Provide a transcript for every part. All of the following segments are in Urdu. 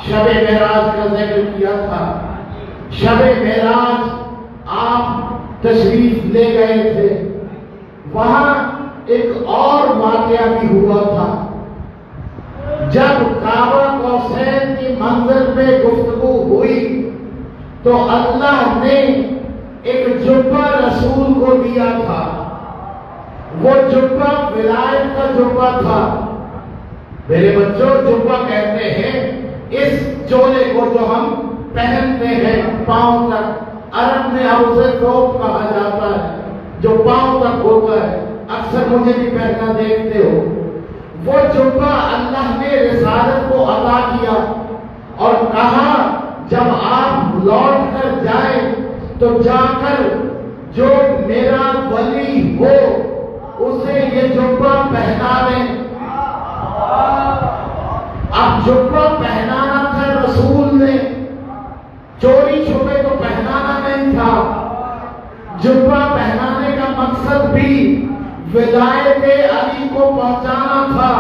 شب معراج کا ذکر کیا تھا. شب معراج آپ تشریف لے گئے تھے. وہاں ایک اور واقعہ بھی ہوا تھا. جب کعبہ قوسین کی منزل پہ گفتگو ہوئی تو اللہ نے ایک جبہ رسول کو دیا تھا. وہ جبہ ولایت کا جبہ تھا. میرے بچوں, جبہ کہتے ہیں اس چولے کو جو ہم پہنتے ہیں پاؤں تک. عرب میں اسے ثوب کہا جاتا ہے, جو پاؤں تک ہوتا ہے. اکثر مجھے بھی پہننا دیکھتے ہو. وہ جبہ اللہ نے رسالت کو عطا کیا اور کہا جب آپ لوٹ کر جائیں تو جا کر جو میرا ولی ہو اسے یہ جبہ پہنا دیں. اب جبہ پہنانا تھا رسول نے, چوری چھپے تو پہنانا نہیں تھا. جبہ پہنانے کا مقصد بھی ولایت علی کو پہنچانا تھا.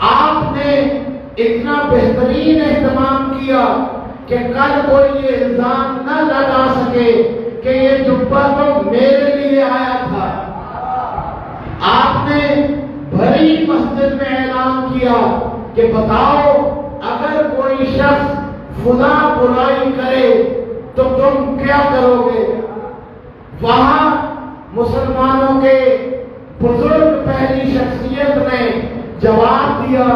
آپ نے اتنا بہترین اہتمام کیا کہ کل کوئی یہ الزام نہ لگا سکے کہ یہ جبہ تو میرے لیے آیا تھا. آپ نے بھری مسجد میں اعلان کیا کہ بتاؤ اگر کوئی شخص فلاں برائی کرے تو تم کیا کرو گے. وہاں مسلمانوں کے بزرگ پہلی شخصیت نے جواب دیا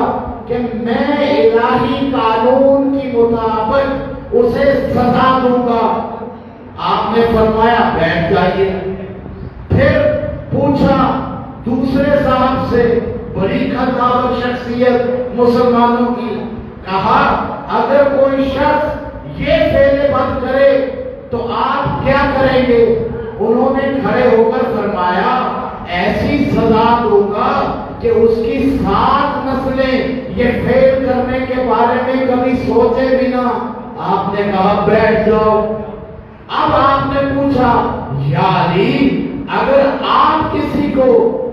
کہ میں الہی قانون کی مطابق اسے سزا دوں گا. آپ نے فرمایا بیٹھ جائیے. پھر پوچھا دوسرے صاحب سے, بڑی خطرناک شخصیت مسلمانوں کی, کہا اگر کوئی شخص یہ فعل بد کرے تو آپ کیا کریں گے. انہوں نے کھڑے ہو کر فرمایا ایسی سزا دوں گا کہ اس کی 7 نسلیں یہ فعل کرنے کے بارے میں کبھی سوچے بھی نہ. آپ نے کہا بیٹھ جاؤ. اب آپ نے پوچھا یا علی اگر آپ کسی کو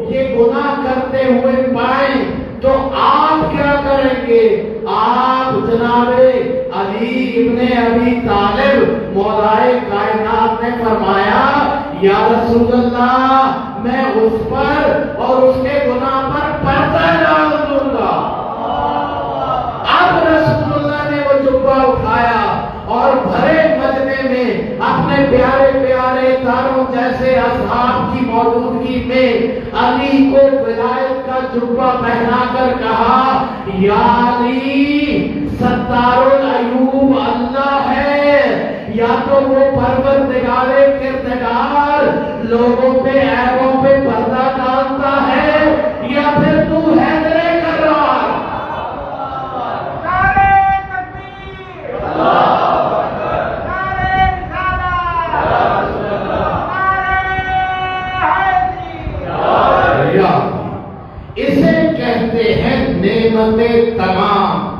یہ گناہ کرتے ہوئے پائیں تو آپ کیا کریں گے. آپ جناب علی ابن ابی طالب مولائے کائنات نے فرمایا یا رسول اللہ میں اس پر اور اس کے گناہ پر پردہ ڈال دوں گا. اب رسول اللہ نے وہ جبہ اٹھایا اور بھرے مجمع میں اپنے پیارے پیارے تاروں جیسے اصحاب کی موجودگی میں علی کو ولایت کا جبہ پہنا کر کہا یا علی ستار العیوب اللہ ہے, یا تو وہ پروردگار کردگار لوگوں پہ عیبوں پہ پردہ ڈالتا ہے یا پھر تو حیدر کرار. نعرہ تکبیر, نعرہ رسالت, نعرہ حیدری. اسے کہتے ہیں نعمت تمام.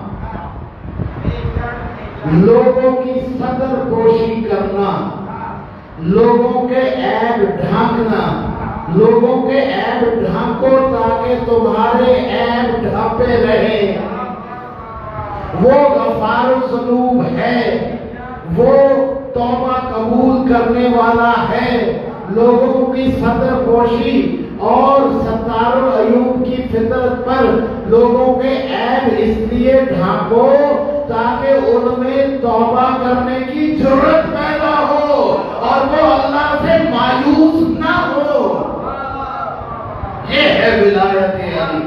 لوگوں کی صدر پوشی کرنا, لوگوں کے عیب ڈھانکنا, لوگوں کے عیب ڈھانکو تاکہ تمہارے عیب ڈھانپے رہے. وہ غفار الذنوب ہے, وہ توبہ قبول کرنے والا ہے. لوگوں کی صدر پوشی اور ستار العیوب کی فطرت پر لوگوں کے عیب اس لیے ڈھانپو تاکہ ان میں توبہ کرنے کی جرت پیدا ہو اور وہ اللہ سے مایوس نہ ہو. یہ ہے ولایت علی.